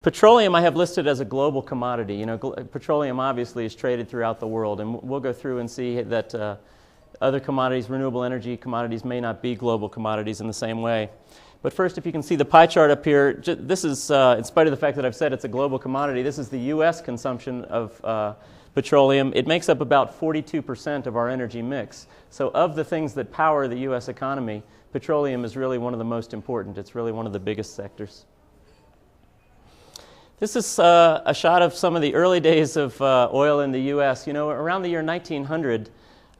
Petroleum I have listed as a global commodity. You know, petroleum obviously is traded throughout the world, and we'll go through and see that other commodities, renewable energy commodities, may not be global commodities in the same way. But first, if you can see the pie chart up here, this is, in spite of the fact that I've said it's a global commodity, this is the U.S. consumption of petroleum. It makes up about 42% of our energy mix. So of the things that power the U.S. economy, petroleum is really one of the most important. It's really one of the biggest sectors. This is a shot of some of the early days of oil in the U.S. You know, around the year 1900,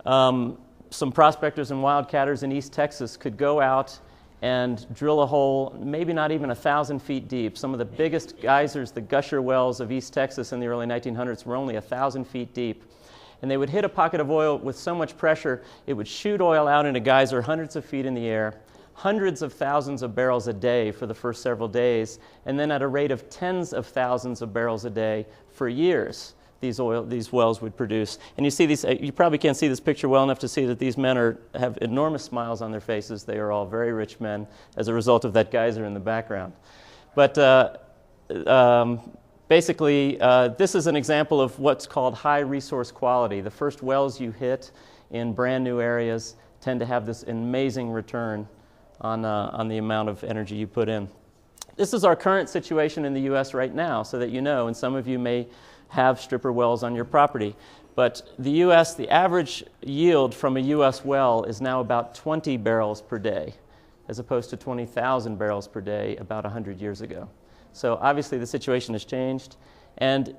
some prospectors and wildcatters in East Texas could go out and drill a hole, maybe not even 1,000 feet deep. Some of the biggest geysers, the gusher wells of East Texas in the early 1900s, were only 1,000 feet deep. And they would hit a pocket of oil with so much pressure, it would shoot oil out in a geyser hundreds of feet in the air, hundreds of thousands of barrels a day for the first several days, and then at a rate of tens of thousands of barrels a day for years. These wells would produce. And you see these, you probably can't see this picture well enough to see that these men have enormous smiles on their faces. They are all very rich men as a result of that geyser in the background. But basically, this is an example of what's called high resource quality. The first wells you hit in brand new areas tend to have this amazing return on the amount of energy you put in. This is our current situation in the U.S. right now, so that you know, and some of you may have stripper wells on your property. But the U.S., the average yield from a U.S. well is now about 20 barrels per day, as opposed to 20,000 barrels per day about 100 years ago. So obviously the situation has changed. And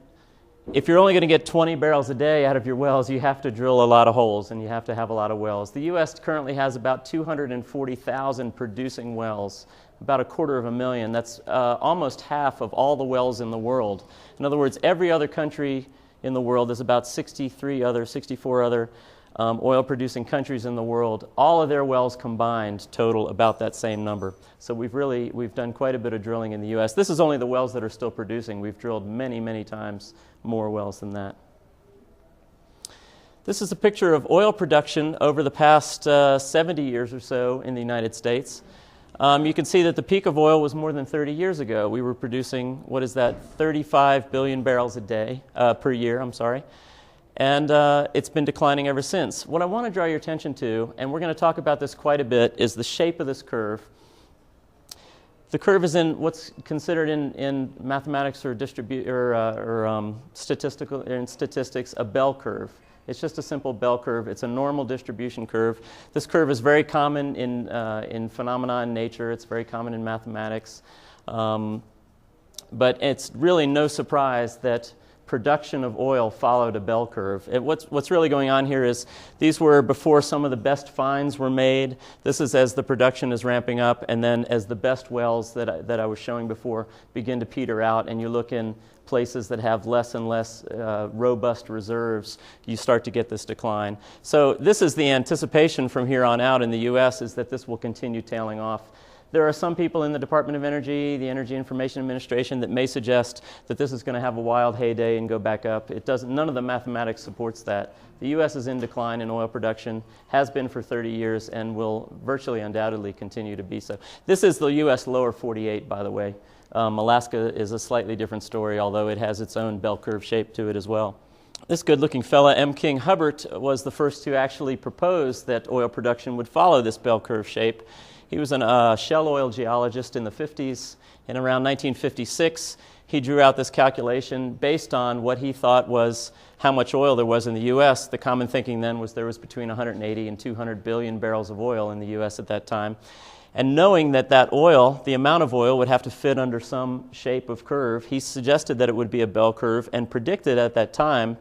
if you're only going to get 20 barrels a day out of your wells, you have to drill a lot of holes and you have to have a lot of wells. The U.S. currently has about 240,000 producing wells, about 250,000. That's almost half of all the wells in the world. In other words, every other country in the world, there's about 64 other oil-producing countries in the world. All of their wells combined total about that same number. So we've done quite a bit of drilling in the U.S. This is only the wells that are still producing. We've drilled many, many times more wells than that. This is a picture of oil production over the past 70 years or so in the United States. You can see that the peak of oil was more than 30 years ago. We were producing, 35 billion barrels a day, per year, and it's been declining ever since. What I want to draw your attention to, and we're going to talk about this quite a bit, is the shape of this curve. The curve is in what's considered in mathematics or statistics a bell curve. It's just a simple bell curve. It's a normal distribution curve. This curve is very common in phenomena in nature. It's very common in mathematics. But it's really no surprise that production of oil followed a bell curve. What's really going on here is these were before some of the best finds were made. This is as the production is ramping up, and then as the best wells that I was showing before begin to peter out, and you look in places that have less and less robust reserves, you start to get this decline. So this is the anticipation from here on out in the U.S. is that this will continue tailing off. There are some people in the Department of Energy, the Energy Information Administration, that may suggest that this is going to have a wild heyday and go back up. It doesn't. None of the mathematics supports that. The U.S. is in decline in oil production, has been for 30 years, and will virtually undoubtedly continue to be so. This is the U.S. lower 48, by the way. Alaska is a slightly different story, although it has its own bell curve shape to it as well. This good-looking fella, M. King Hubbert, was the first to actually propose that oil production would follow this bell curve shape. He was a shell oil geologist in the 50s, and around 1956, he drew out this calculation based on what he thought was how much oil there was in the U.S. The common thinking then was there was between 180 and 200 billion barrels of oil in the U.S. at that time. And knowing that oil, the amount of oil, would have to fit under some shape of curve, he suggested that it would be a bell curve and predicted at that time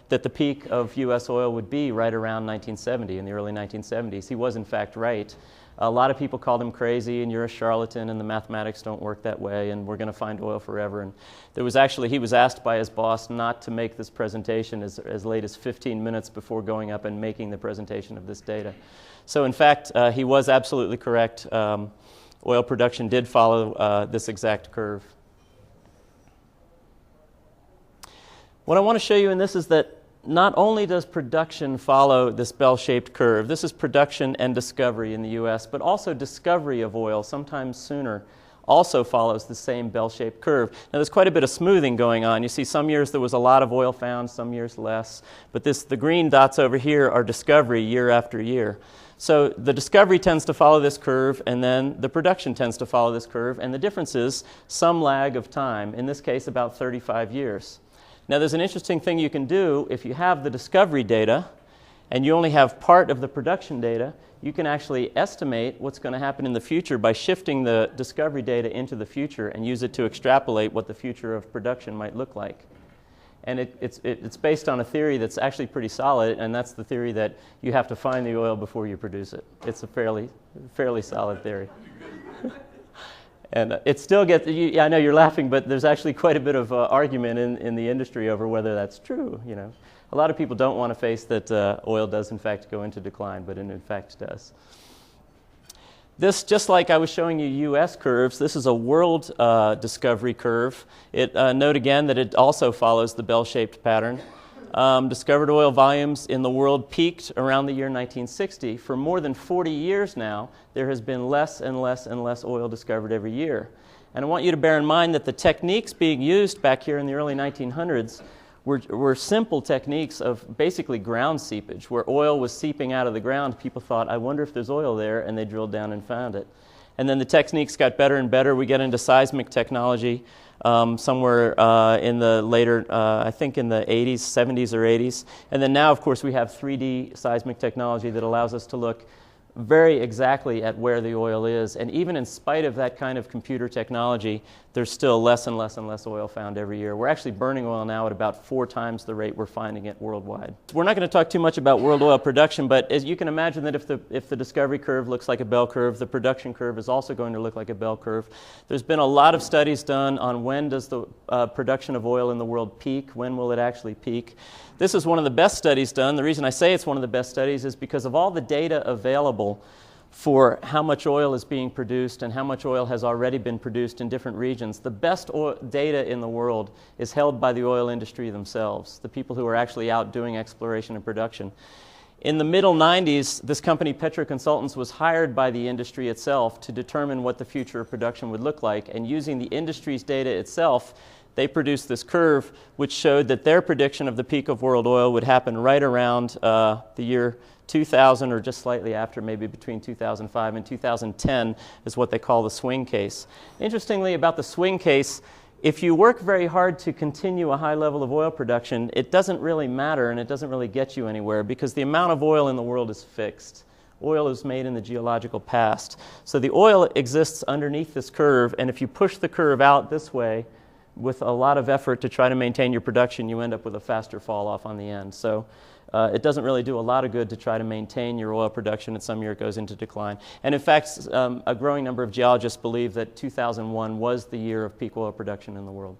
that the peak of U.S. oil would be right around 1970, in the early 1970s. He was, in fact, right. A lot of people called him crazy, and you're a charlatan, and the mathematics don't work that way, and we're going to find oil forever. And there was actually, he was asked by his boss not to make this presentation as late as 15 minutes before going up and making the presentation of this data. So in fact, he was absolutely correct. Oil production did follow this exact curve. What I want to show you in this is that not only does production follow this bell-shaped curve, this is production and discovery in the U.S., but also discovery of oil, sometimes sooner. also follows the same bell-shaped curve. Now there's quite a bit of smoothing going on. You see some years there was a lot of oil found, some years less, but the green dots over here are discovery year after year. So the discovery tends to follow this curve, and then the production tends to follow this curve, and the difference is some lag of time, in this case about 35 years. Now there's an interesting thing you can do if you have the discovery data and you only have part of the production data. You can actually estimate what's going to happen in the future by shifting the discovery data into the future and use it to extrapolate what the future of production might look like. And it's based on a theory that's actually pretty solid, and that's the theory that you have to find the oil before you produce it. It's a fairly solid theory. And it still gets, I know you're laughing, but there's actually quite a bit of argument in the industry over whether that's true. You know, a lot of people don't want to face that oil does in fact go into decline, but it in fact does. This, just like I was showing you U.S. curves, this is a world discovery curve. Note again that it also follows the bell-shaped pattern. Discovered oil volumes in the world peaked around the year 1960. For more than 40 years now, there has been less and less and less oil discovered every year. And I want you to bear in mind that the techniques being used back here in the early 1900s were simple techniques of basically ground seepage, where oil was seeping out of the ground. People thought, I wonder if there's oil there, and they drilled down and found it. And then the techniques got better and better. We get into seismic technology somewhere in the later, I think in the 80s, 70s or 80s. And then now, of course, we have 3D seismic technology that allows us to look very exactly at where the oil is. And even in spite of that kind of computer technology, there's still less and less and less oil found every year. We're actually burning oil now at about 4 times the rate we're finding it worldwide. We're not going to talk too much about world oil production, but as you can imagine that if the discovery curve looks like a bell curve, the production curve is also going to look like a bell curve. There's been a lot of studies done on when does the production of oil in the world peak, when will it actually peak. This is one of the best studies done. The reason I say it's one of the best studies is because of all the data available for how much oil is being produced and how much oil has already been produced in different regions. The best data in the world is held by the oil industry themselves, the people who are actually out doing exploration and production. In the middle 90s, this company, Petroconsultants, was hired by the industry itself to determine what the future of production would look like, and using the industry's data itself, they produced this curve which showed that their prediction of the peak of world oil would happen right around the year 2000 or just slightly after, maybe between 2005 and 2010 is what they call the swing case. Interestingly about the swing case, if you work very hard to continue a high level of oil production, it doesn't really matter and it doesn't really get you anywhere because the amount of oil in the world is fixed. Oil is made in the geological past. So the oil exists underneath this curve, and if you push the curve out this way, with a lot of effort to try to maintain your production, you end up with a faster fall off on the end. So it doesn't really do a lot of good to try to maintain your oil production, and some year it goes into decline. And in fact, a growing number of geologists believe that 2001 was the year of peak oil production in the world.